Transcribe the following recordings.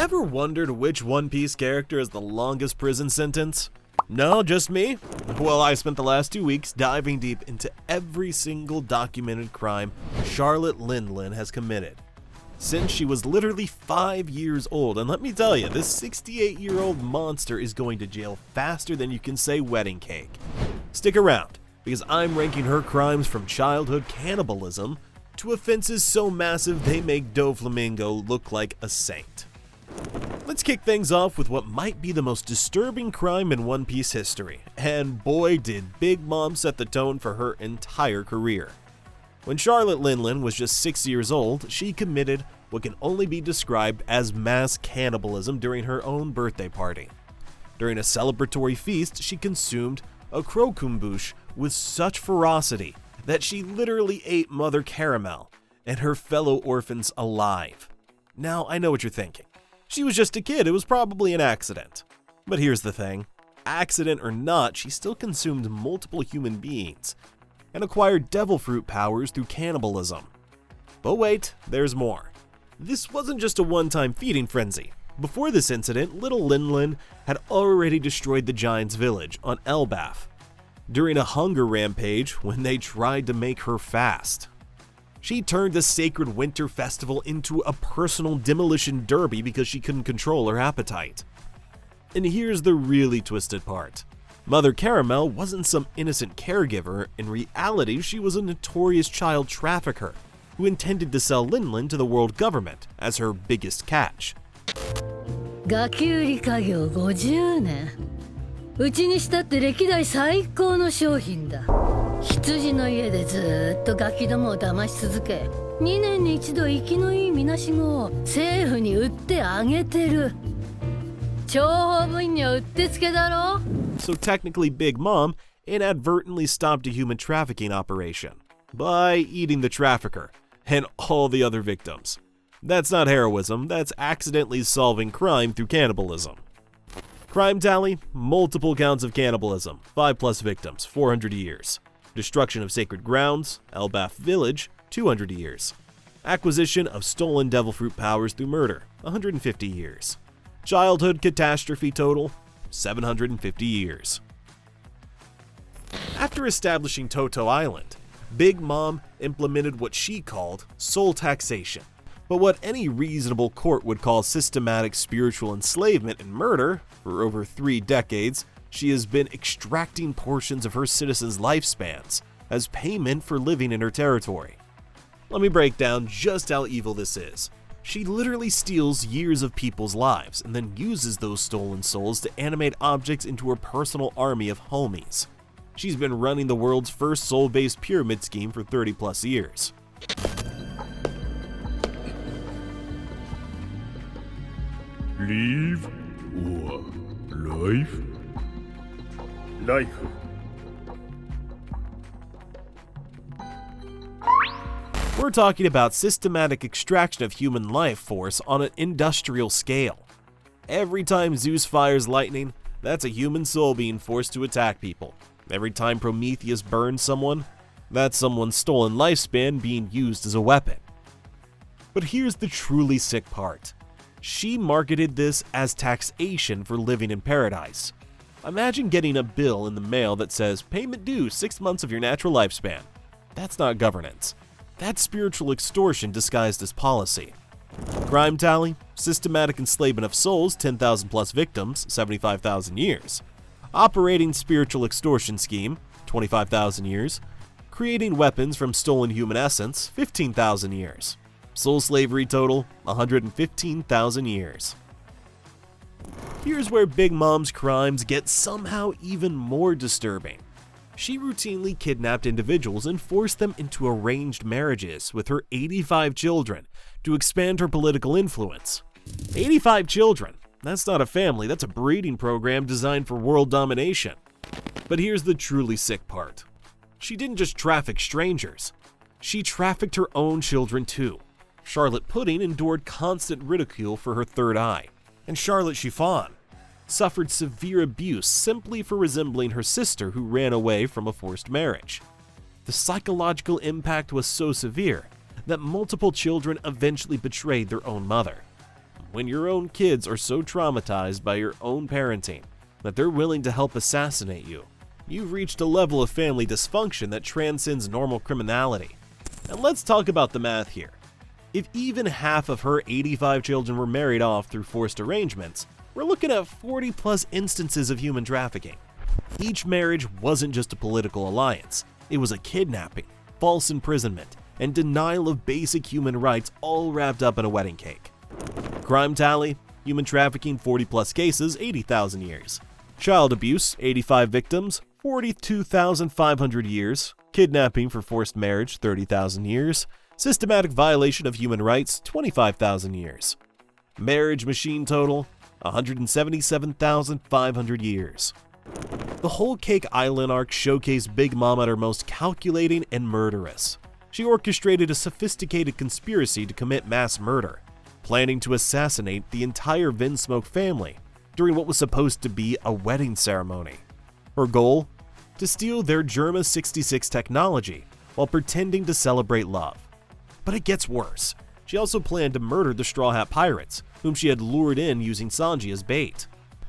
Ever wondered which One Piece character has the longest prison sentence? No, just me? Well, I spent the last 2 weeks diving deep into every single documented crime Charlotte Linlin has committed since she was literally 5 years old. And let me tell you, this 68-year-old monster is going to jail faster than you can say wedding cake. Stick around, because I'm ranking her crimes from childhood cannibalism to offenses so massive they make Doflamingo look like a saint. Let's kick things off with what might be the most disturbing crime in One Piece history, and boy did Big Mom set the tone for her entire career. When Charlotte Linlin was just 6 years old, she committed what can only be described as mass cannibalism during her own birthday party. During a celebratory feast, she consumed a croquembouche with such ferocity that she literally ate Mother Caramel and her fellow orphans alive. Now, I know what you're thinking. She was just a kid, it was probably an accident. But here's the thing, accident or not, she still consumed multiple human beings and acquired devil fruit powers through cannibalism. But wait, there's more. This wasn't just a one-time feeding frenzy. Before this incident, little Linlin had already destroyed the Giant's village on Elbaf during a hunger rampage when they tried to make her fast. She turned the sacred winter festival into a personal demolition derby because she couldn't control her appetite. And here's the really twisted part. Mother Caramel wasn't some innocent caregiver. In reality, she was a notorious child trafficker who intended to sell Linlin to the world government as her biggest catch. ガキ売り家業50年。うちにしたって歴代最高の商品だ。羊の家でずっとガキどもを騙し続け、2年に一度生きのいいみなしごを政府に売ってあげてる。諜報部員にはうってつけだろ。 So technically Big Mom inadvertently stopped a human trafficking operation by eating the trafficker and all the other victims. That's not heroism, that's accidentally solving crime through cannibalism. Crime tally, multiple counts of cannibalism, 5+ victims, 400 years. Destruction of sacred grounds, Elbaf village, 200 years. Acquisition of stolen devil fruit powers through murder, 150 years. Childhood catastrophe total, 750 years. After establishing Totto Island, Big Mom implemented what she called soul taxation. But what any reasonable court would call systematic spiritual enslavement and murder, for over 3 decades, she has been extracting portions of her citizens' lifespans as payment for living in her territory. Let me break down just how evil this is. She literally steals years of people's lives and then uses those stolen souls to animate objects into her personal army of homies. She's been running the world's first soul-based pyramid scheme for 30+ years. Leave or life? Life. We're talking about systematic extraction of human life force on an industrial scale. Every time Zeus fires lightning, that's a human soul being forced to attack people. Every time Prometheus burns someone, that's someone's stolen lifespan being used as a weapon. But here's the truly sick part. She marketed this as taxation for living in paradise. Imagine getting a bill in the mail that says, payment due 6 months of your natural lifespan. That's not governance. That's spiritual extortion disguised as policy. Crime tally, systematic enslavement of souls, 10,000+ victims, 75,000 years. Operating spiritual extortion scheme, 25,000 years. Creating weapons from stolen human essence, 15,000 years. Soul slavery total, 115,000 years. Here's where Big Mom's crimes get somehow even more disturbing. She routinely kidnapped individuals and forced them into arranged marriages with her 85 children to expand her political influence. 85 children! That's not a family, that's a breeding program designed for world domination. But here's the truly sick part. She didn't just traffic strangers. She trafficked her own children too. Charlotte Pudding endured constant ridicule for her third eye, and Charlotte Chiffon suffered severe abuse simply for resembling her sister who ran away from a forced marriage. The psychological impact was so severe that multiple children eventually betrayed their own mother. when your own kids are so traumatized by your own parenting that they're willing to help assassinate you. You've reached a level of family dysfunction that transcends normal criminality. And let's talk about the math here. If even half of her 85 children were married off through forced arrangements, we're looking at 40 plus instances of human trafficking. Each marriage wasn't just a political alliance, it was a kidnapping, false imprisonment, and denial of basic human rights all wrapped up in a wedding cake. Crime tally: human trafficking 40 plus cases, 80,000 years. Child abuse, 85 victims, 42,500 years. Kidnapping for forced marriage, 30,000 years. Systematic violation of human rights, 25,000 years. Marriage machine total, 177,500 years. The whole Cake Island arc showcased Big Mom at her most calculating and murderous. She orchestrated a sophisticated conspiracy to commit mass murder, planning to assassinate the entire Vinsmoke family during what was supposed to be a wedding ceremony. Her goal? To steal their Germa 66 technology while pretending to celebrate love. But it gets worse. She also planned to murder the Straw Hat Pirates, whom she had lured in using Sanji as bait.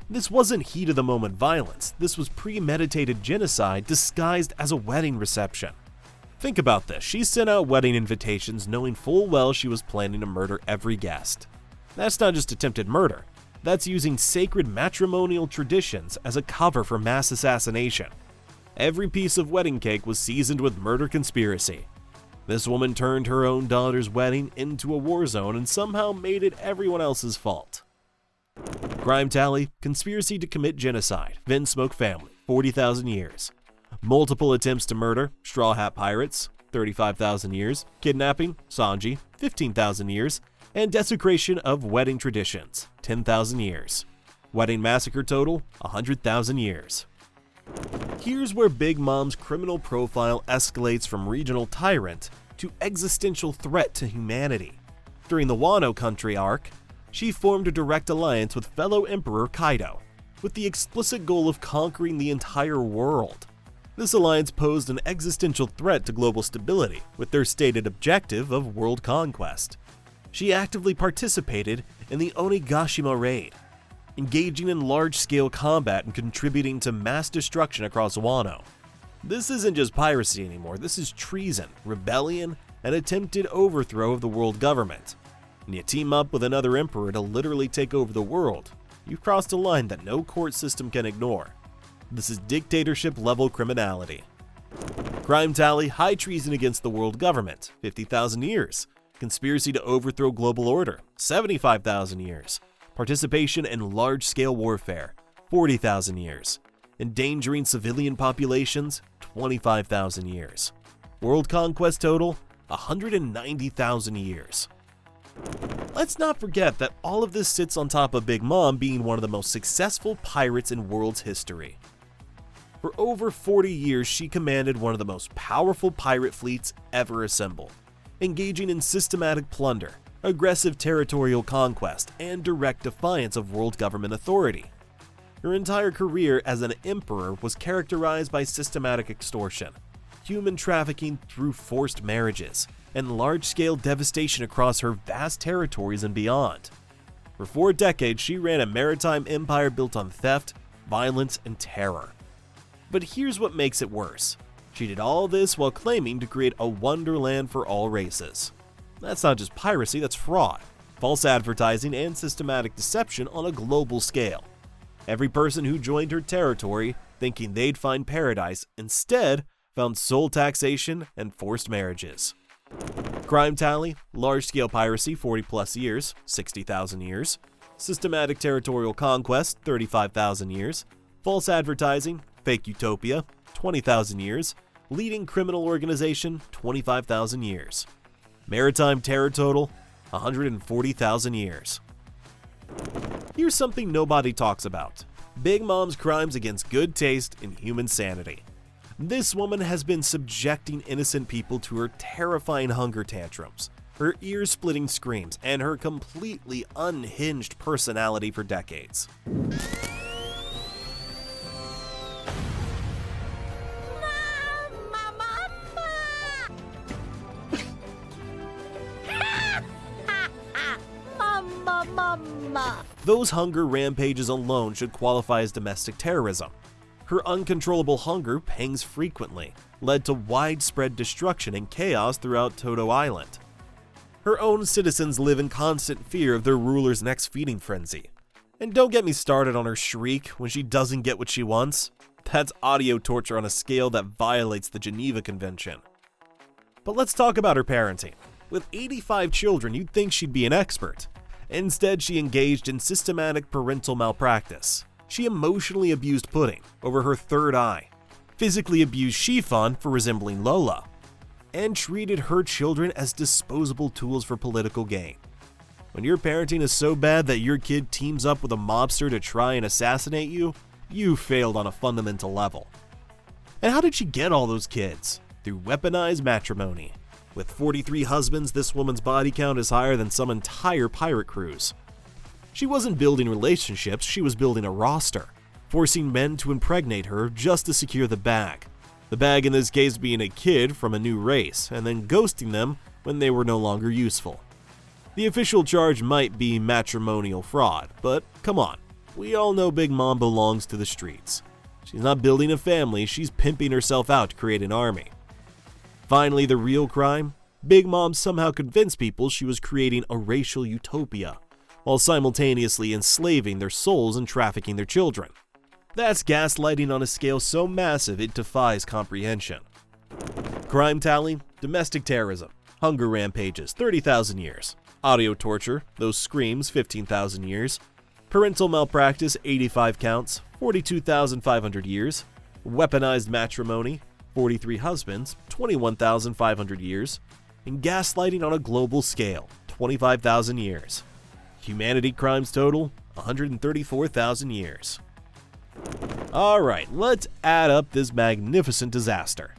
This wasn't heat-of-the-moment violence, this was premeditated genocide disguised as a wedding reception. Think about this, she sent out wedding invitations knowing full well she was planning to murder every guest. That's not just attempted murder, that's using sacred matrimonial traditions as a cover for mass assassination. Every piece of wedding cake was seasoned with murder conspiracy. This woman turned her own daughter's wedding into a war zone and somehow made it everyone else's fault. Crime tally: conspiracy to commit genocide, Vinsmoke family, 40,000 years. Multiple attempts to murder, Straw Hat Pirates, 35,000 years. Kidnapping, Sanji, 15,000 years. And desecration of wedding traditions, 10,000 years. Wedding massacre total, 100,000 years. Here's where Big Mom's criminal profile escalates from regional tyrant to existential threat to humanity. During the Wano Country arc, she formed a direct alliance with fellow Emperor Kaido, with the explicit goal of conquering the entire world. This alliance posed an existential threat to global stability, with their stated objective of world conquest. She actively participated in the Onigashima raid, engaging in large-scale combat and contributing to mass destruction across Wano. This isn't just piracy anymore, this is treason, rebellion, and attempted overthrow of the world government. When you team up with another emperor to literally take over the world, you've crossed a line that no court system can ignore. This is dictatorship-level criminality. Crime tally: high treason against the world government, 50,000 years. Conspiracy to overthrow global order, 75,000 years. Participation in large-scale warfare, 40,000 years. Endangering civilian populations, 25,000 years. World conquest total, 190,000 years. Let's not forget that all of this sits on top of Big Mom being one of the most successful pirates in world's history. For over 40 years, she commanded one of the most powerful pirate fleets ever assembled, engaging in systematic plunder, aggressive territorial conquest, and direct defiance of world government authority. Her entire career as an emperor was characterized by systematic extortion, human trafficking through forced marriages, and large-scale devastation across her vast territories and beyond. For 4 decades, she ran a maritime empire built on theft, violence, and terror. But here's what makes it worse. She did all this while claiming to create a wonderland for all races. That's not just piracy, that's fraud, false advertising, and systematic deception on a global scale. Every person who joined her territory thinking they'd find paradise instead found soul taxation and forced marriages. Crime tally: large-scale piracy, 40 plus years, 60,000 years. Systematic territorial conquest, 35,000 years. False advertising, fake utopia, 20,000 years. Leading criminal organization, 25,000 years. Maritime terror total, 140,000 years. Here's something nobody talks about: Big Mom's crimes against good taste and human sanity. This woman has been subjecting innocent people to her terrifying hunger tantrums, her ear-splitting screams, and her completely unhinged personality for decades. Those hunger rampages alone should qualify as domestic terrorism. Her uncontrollable hunger pangs frequently led to widespread destruction and chaos throughout Totto Island. Her own citizens live in constant fear of their ruler's next feeding frenzy. And don't get me started on her shriek when she doesn't get what she wants. That's audio torture on a scale that violates the Geneva Convention. But let's talk about her parenting. With 85 children, you'd think she'd be an expert. Instead, she engaged in systematic parental malpractice. She emotionally abused Pudding over her third eye, physically abused Chiffon for resembling Lola, and treated her children as disposable tools for political gain. When your parenting is so bad that your kid teams up with a mobster to try and assassinate you, you failed on a fundamental level. And how did she get all those kids? Through weaponized matrimony. With 43 husbands, this woman's body count is higher than some entire pirate crews. She wasn't building relationships, she was building a roster, forcing men to impregnate her just to secure the bag. The bag in this case being a kid from a new race, and then ghosting them when they were no longer useful. The official charge might be matrimonial fraud, but come on, we all know Big Mom belongs to the streets. She's not building a family, she's pimping herself out to create an army. Finally, the real crime? Big Mom somehow convinced people she was creating a racial utopia, while simultaneously enslaving their souls and trafficking their children. That's gaslighting on a scale so massive it defies comprehension. Crime tally, domestic terrorism, hunger rampages, 30,000 years. Audio torture, those screams, 15,000 years. Parental malpractice, 85 counts, 42,500 years. Weaponized matrimony, 43 husbands, 21,500 years. And gaslighting on a global scale, 25,000 years. Humanity crimes total, 134,000 years. Alright, let's add up this magnificent disaster.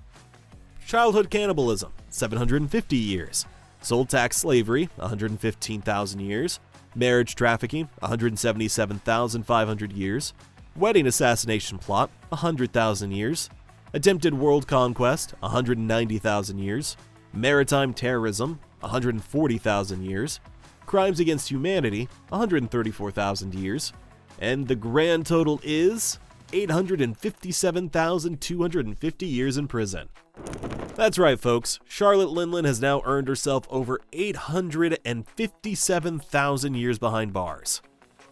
Childhood cannibalism, 750 years. Soul tax slavery, 115,000 years. Marriage trafficking, 177,500 years. Wedding assassination plot, 100,000 years. Attempted world conquest, 190,000 years. Maritime terrorism, 140,000 years. Crimes against humanity, 134,000 years. And the grand total is 857,250 years in prison. That's right, folks. Charlotte Linlin has now earned herself over 857,000 years behind bars.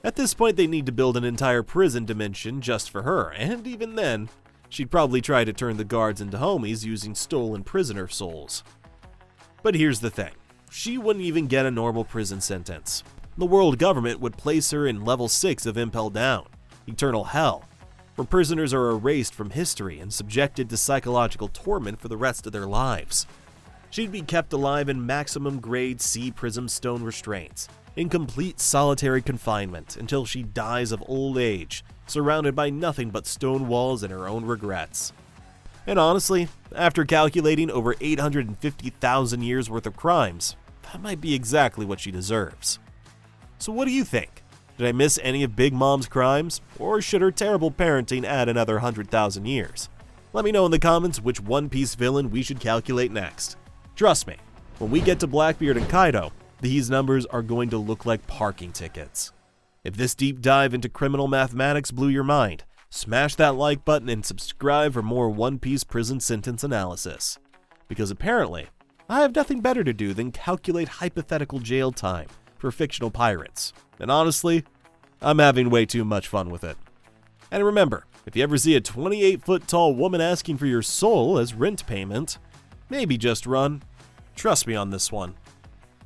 At this point, they need to build an entire prison dimension just for her, and even then, she'd probably try to turn the guards into homies using stolen prisoner souls. But here's the thing. She wouldn't even get a normal prison sentence. The world government would place her in level 6 of Impel Down, eternal hell, where prisoners are erased from history and subjected to psychological torment for the rest of their lives. She'd be kept alive in maximum grade C prism stone restraints, in complete solitary confinement until she dies of old age, surrounded by nothing but stone walls and her own regrets. And honestly, after calculating over 850,000 years worth of crimes, that might be exactly what she deserves. So what do you think? Did I miss any of Big Mom's crimes? Or should her terrible parenting add another 100,000 years? Let me know in the comments which One Piece villain we should calculate next. Trust me, when we get to Blackbeard and Kaido, these numbers are going to look like parking tickets. If this deep dive into criminal mathematics blew your mind, smash that like button and subscribe for more One Piece prison sentence analysis. Because apparently, I have nothing better to do than calculate hypothetical jail time for fictional pirates. And honestly, I'm having way too much fun with it. And remember, if you ever see a 28-foot tall woman asking for your soul as rent payment, maybe just run. Trust me on this one.